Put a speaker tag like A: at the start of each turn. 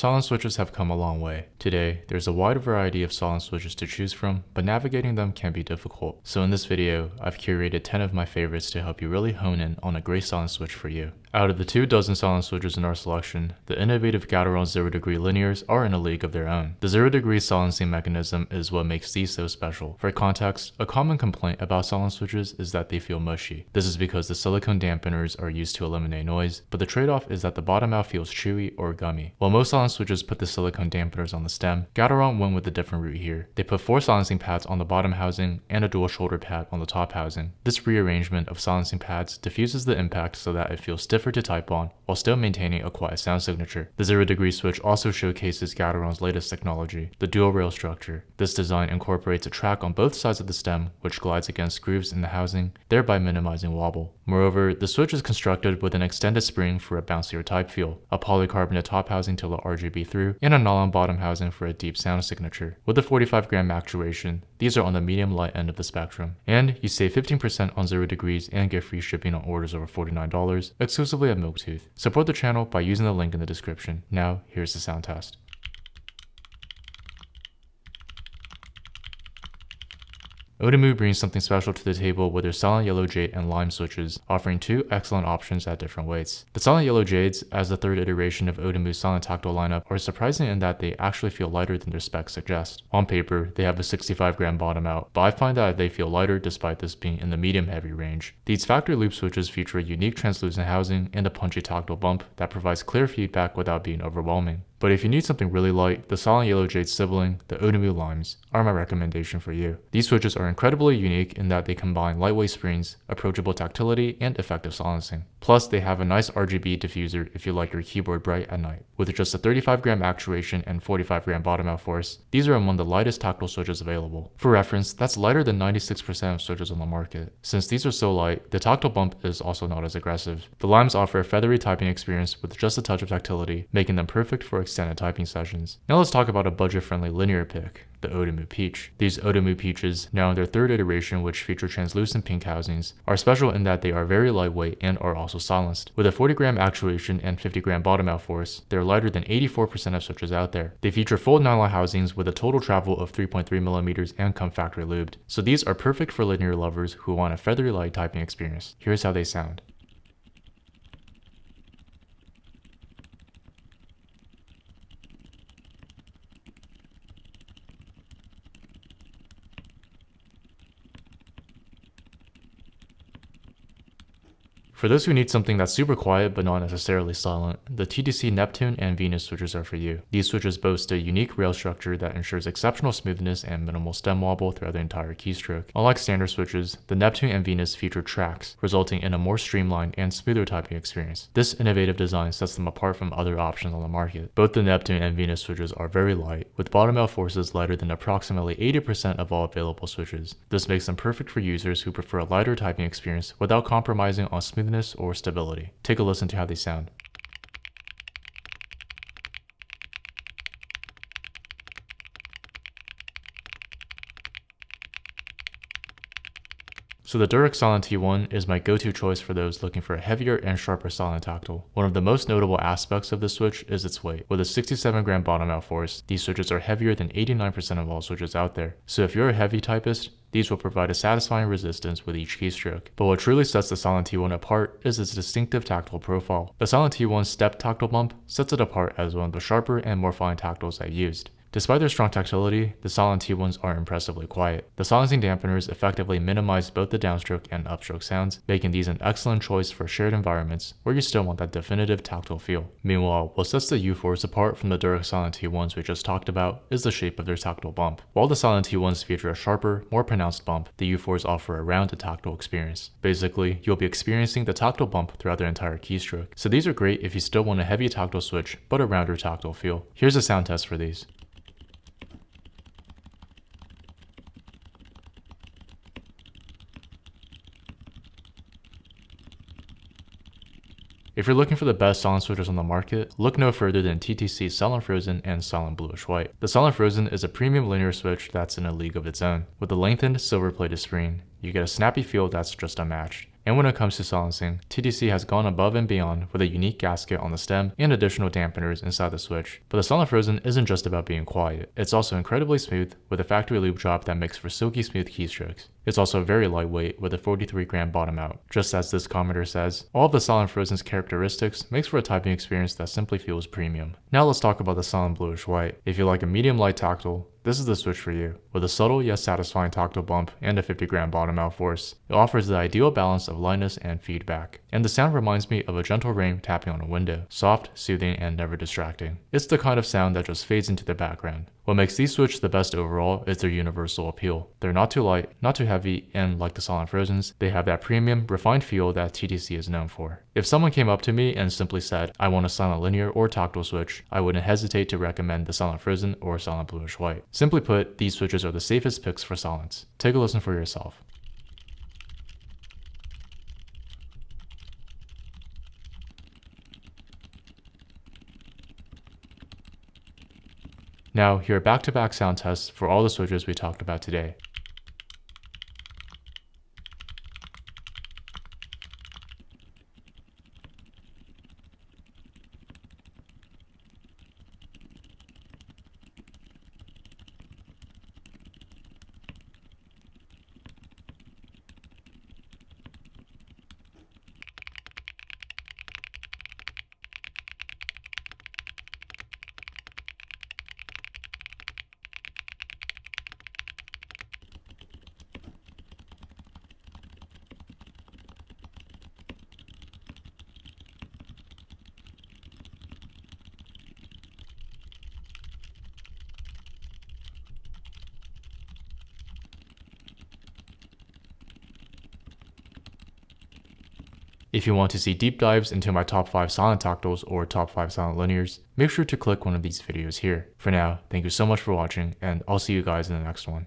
A: silent switches have come a long way. Today, there's a wide variety of silent switches to choose from, but navigating them can be difficult. So in this video, I've curated 10 of my favorites to help you really hone in on a great silent switch for you. Out of the 24 silent switches in our selection, the innovative Gateron 0° linears are in a league of their own. The 0° silencing mechanism is what makes these so special. For context, a common complaint about silent switches is that they feel mushy. This is because the silicone dampeners are used to eliminate noise, but the trade-off is that the bottom out feels chewy or gummy. While most silent switches put the silicone dampeners on the stem, Gateron went with a different route here. They put 4 silencing pads on the bottom housing and a dual shoulder pad on the top housing. This rearrangement of silencing pads diffuses the impact so that it feels stiffer to type on, while still maintaining a quiet sound signature. The 0° switch also showcases Gateron's latest technology, the dual rail structure. This design incorporates a track on both sides of the stem, which glides against grooves in the housing, thereby minimizing wobble. Moreover, the switch is constructed with an extended spring for a bouncier type feel, a polycarbonate top housing to let RGB through, and a nylon bottom housing for a deep sound signature. With the 45-gram actuation, these are on the medium light end of the spectrum. And you save 15% on 0° and get free shipping on orders over $49, exclusively at Milktooth. Support the channel by using the link in the description. Now, here's the sound test. Odomu brings something special to the table with their Silent Yellow Jade and Lime switches, offering 2 excellent options at different weights. The Silent Yellow Jades, as the 3rd iteration of Odomu's Silent Tactile lineup, are surprising in that they actually feel lighter than their specs suggest. On paper, they have a 65-gram bottom out, but I find that they feel lighter despite this being in the medium-heavy range. These factory loop switches feature a unique translucent housing and a punchy tactile bump that provides clear feedback without being overwhelming. But if you need something really light, the Silent Yellow Jade sibling, the Odomu Limes, are my recommendation for you. These switches are incredibly unique in that they combine lightweight springs, approachable tactility, and effective silencing. Plus, they have a nice RGB diffuser if you like your keyboard bright at night. With just a 35-gram actuation and 45-gram bottom out force, these are among the lightest tactile switches available. For reference, that's lighter than 96% of switches on the market. Since these are so light, the tactile bump is also not as aggressive. The Limes offer a feathery typing experience with just a touch of tactility, making them perfect for extended typing sessions. Now let's talk about a budget-friendly linear pick, the Odomu Peach. These Odomu Peaches, now in their 3rd iteration which feature translucent pink housings, are special in that they are very lightweight and are also silenced. With a 40-gram actuation and 50-gram bottom out force, they're lighter than 84% of switches out there. They feature full nylon housings with a total travel of 3.3mm and come factory lubed. So these are perfect for linear lovers who want a feathery light typing experience. Here's how they sound. For those who need something that's super quiet but not necessarily silent, the TTC Neptune and Venus switches are for you. These switches boast a unique rail structure that ensures exceptional smoothness and minimal stem wobble throughout the entire keystroke. Unlike standard switches, the Neptune and Venus feature tracks, resulting in a more streamlined and smoother typing experience. This innovative design sets them apart from other options on the market. Both the Neptune and Venus switches are very light, with bottom out forces lighter than approximately 80% of all available switches. This makes them perfect for users who prefer a lighter typing experience without compromising on smoothness or stability. Take a listen to how they sound. So the Durex Silent T1 is my go-to choice for those looking for a heavier and sharper silent tactile. One of the most notable aspects of this switch is its weight. With a 67-gram bottom out force, these switches are heavier than 89% of all switches out there. So if you're a heavy typist, these will provide a satisfying resistance with each keystroke. But what truly sets the Silent T1 apart is its distinctive tactile profile. The Silent T1's step tactile bump sets it apart as one of the sharper and more fine tactiles I've used. Despite their strong tactility, the Silent T1s are impressively quiet. The silencing dampeners effectively minimize both the downstroke and upstroke sounds, making these an excellent choice for shared environments where you still want that definitive tactile feel. Meanwhile, what sets the U4s apart from the Durex Silent T1s we just talked about is the shape of their tactile bump. While the Silent T1s feature a sharper, more pronounced bump, the U4s offer a rounded tactile experience. Basically, you'll be experiencing the tactile bump throughout their entire keystroke. So these are great if you still want a heavy tactile switch, but a rounder tactile feel. Here's a sound test for these. If you're looking for the best silent switches on the market, look no further than TTC's Silent Frozen and Silent Bluish White. The Silent Frozen is a premium linear switch that's in a league of its own. With a lengthened silver-plated screen, you get a snappy feel that's just unmatched. And when it comes to silencing, TTC has gone above and beyond with a unique gasket on the stem and additional dampeners inside the switch. But the Silent Frozen isn't just about being quiet, it's also incredibly smooth with a factory loop drop that makes for silky smooth keystrokes. It's also very lightweight with a 43-gram bottom out. Just as this commenter says, all of the Silent Frozen's characteristics makes for a typing experience that simply feels premium. Now let's talk about the Silent Bluish White. If you like a medium light tactile, this is the switch for you. With a subtle yet satisfying tactile bump and a 50-gram bottom out force, it offers the ideal balance of lightness and feedback. And the sound reminds me of a gentle rain tapping on a window, soft, soothing, and never distracting. It's the kind of sound that just fades into the background. What makes these switches the best overall is their universal appeal. They're not too light, not too heavy, and like the Silent Frozens, they have that premium, refined feel that TTC is known for. If someone came up to me and simply said, I want a silent linear or tactile switch, I wouldn't hesitate to recommend the Silent Frozen or Silent Bluish White. Simply put, these switches are the safest picks for silence. Take a listen for yourself. Now, here are back-to-back sound tests for all the switches we talked about today. If you want to see deep dives into my top 5 silent tactiles or top 5 silent linears, make sure to click one of these videos here. For now, thank you so much for watching, and I'll see you guys in the next one.